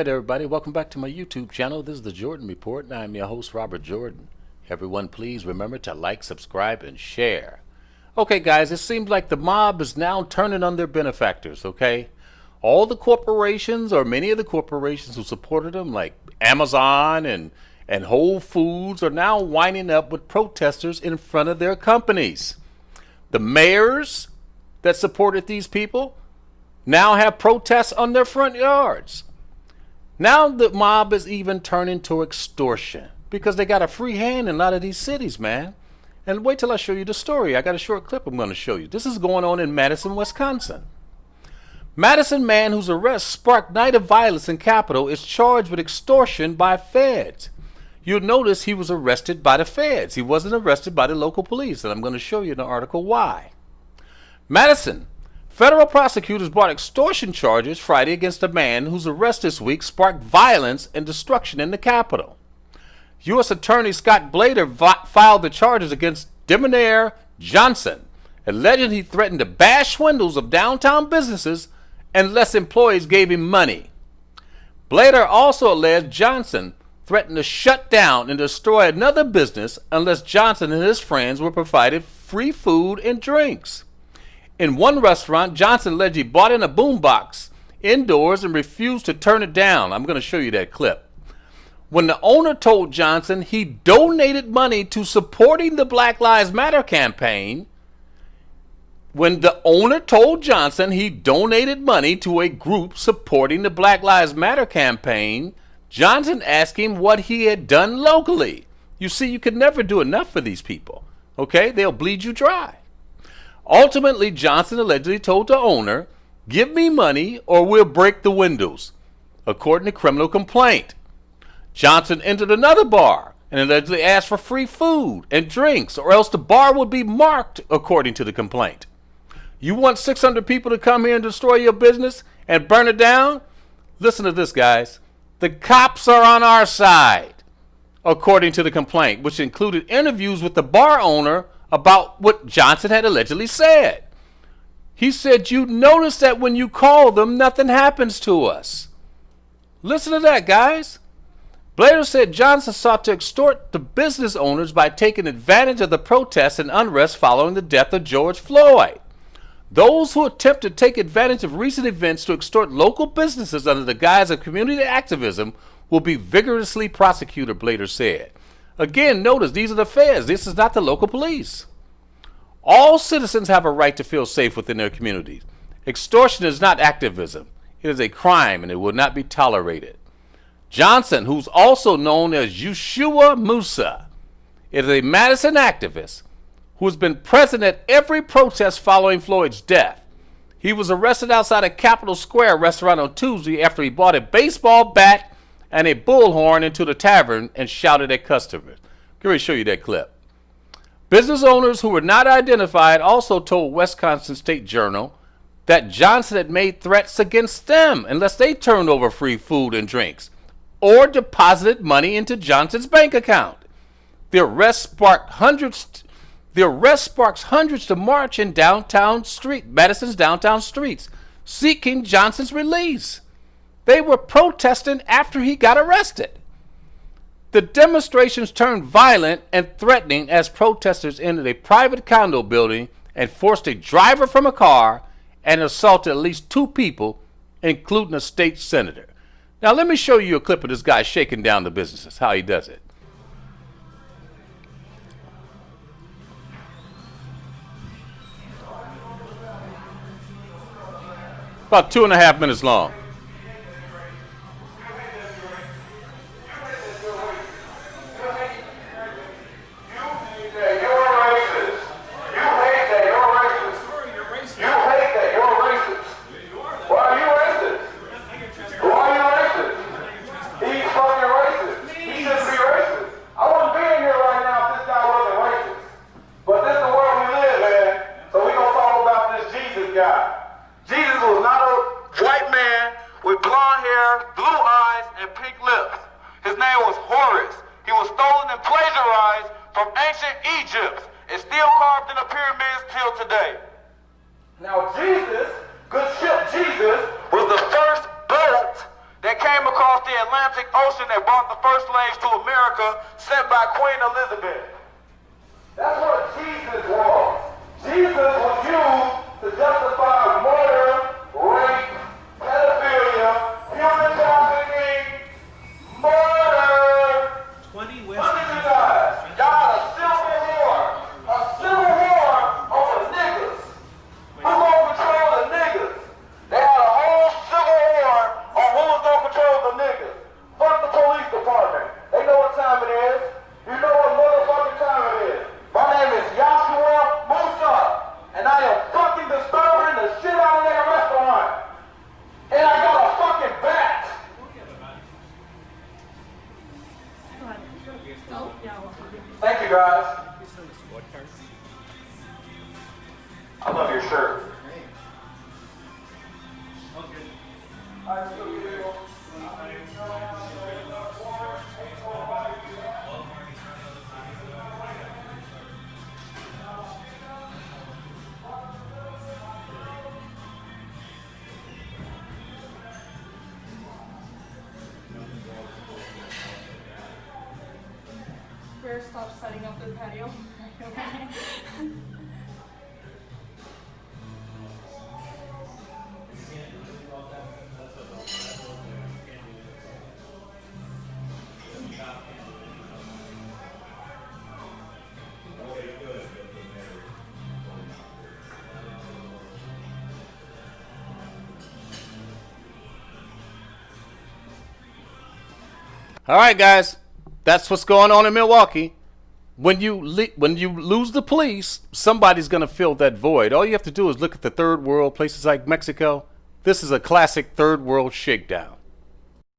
All right, everybody, welcome back to my YouTube channel. This is the Jordan Report, and I'm your host, Robert Jordan. Everyone, please remember to like, subscribe, and share. Okay, guys, it seems like the mob is now turning on their benefactors, okay? All the corporations, or many of the corporations who supported them, like Amazon and Whole Foods, are now winding up with protesters in front of their companies. The mayors that supported these people now have protests on their front yards. Now the mob is even turning to extortion because they got a free hand in a lot of these cities, man. And wait till I show you the story. I got a short clip I'm going to show you. This is going on in Madison, Wisconsin. Madison man whose arrest sparked night of violence in Capitol is charged with extortion by feds. You'll notice he was arrested by the feds. He wasn't arrested by the local police, and I'm going to show you in the article why. Madison. Federal prosecutors brought extortion charges Friday against a man whose arrest this week sparked violence and destruction in the Capitol. U.S. Attorney Scott Blader filed the charges against Debonair Johnson, alleging he threatened to bash windows of downtown businesses unless employees gave him money. Blader also alleged Johnson threatened to shut down and destroy another business unless Johnson and his friends were provided free food and drinks. In one restaurant, Johnson alleged he bought in a boombox indoors and refused to turn it down. I'm going to show you that clip. When the owner told Johnson he donated money to supporting the Black Lives Matter campaign, when the owner told Johnson he donated money to a group supporting the Black Lives Matter campaign, Johnson asked him what he had done locally. You see, you can never do enough for these people. Okay? They'll bleed you dry. Ultimately, Johnson allegedly told the owner, "Give me money or we'll break the windows," according to criminal complaint. Johnson entered another bar and allegedly asked for free food and drinks or else the bar would be marked, according to the complaint. You want 600 people to come here and destroy your business and burn it down? Listen to this, guys. The cops are on our side, according to the complaint, which included interviews with the bar owner about what Johnson had allegedly said. He said, "You notice that when you call them, nothing happens to us." Listen to that, guys. Blader said Johnson sought to extort the business owners by taking advantage of the protests and unrest following the death of George Floyd. Those who attempt to take advantage of recent events to extort local businesses under the guise of community activism will be vigorously prosecuted, Blader said. Again, notice these are the feds. This is not the local police. All citizens have a right to feel safe within their communities. Extortion is not activism. It is a crime and it will not be tolerated. Johnson, who's also known as Yeshua Musa, is a Madison activist who has been present at every protest following Floyd's death. He was arrested outside a Capitol Square restaurant on Tuesday after he bought a baseball bat and a bullhorn into the tavern and shouted at customers. Let me show you that clip. Business owners who were not identified also told Wisconsin State Journal that Johnson had made threats against them unless they turned over free food and drinks or deposited money into Johnson's bank account. The arrest sparks hundreds to march in Madison's downtown streets, seeking Johnson's release. They were protesting after he got arrested. The demonstrations turned violent and threatening as protesters entered a private condo building and forced a driver from a car and assaulted at least 2 people, including a state senator. Now let me show you a clip of this guy shaking down the businesses, how he does it. About 2.5 minutes long. Jesus was not a white man with blonde hair, blue eyes, and pink lips. His name was Horus. He was stolen and plagiarized from ancient Egypt and still carved in the pyramids till today. Now Jesus, good ship Jesus, was the first boat that came across the Atlantic Ocean that brought the first slaves to America, sent by Queen Elizabeth. That's what Jesus was. Jesus was used to justify murder, rape, pedophilia, human trafficking, murder. 20 Look at you guys. Y'all had a civil war. A civil war over niggas. Who gonna control the niggas? They had a whole civil war on who was gonna control the niggas. Fuck the police department. They know what time it is. You know what motherfucking time it is. My name is Joshua Musa, and I am fucking disturbing the shit out of that restaurant. And I got a fucking bat. Thank you guys. I love your shirt. Bear, stop setting up the patio. Okay. All right, guys, that's what's going on in Milwaukee. When you lose the police, somebody's going to fill that void. All you have to do is look at the third world, places like Mexico. This is a classic third world shakedown.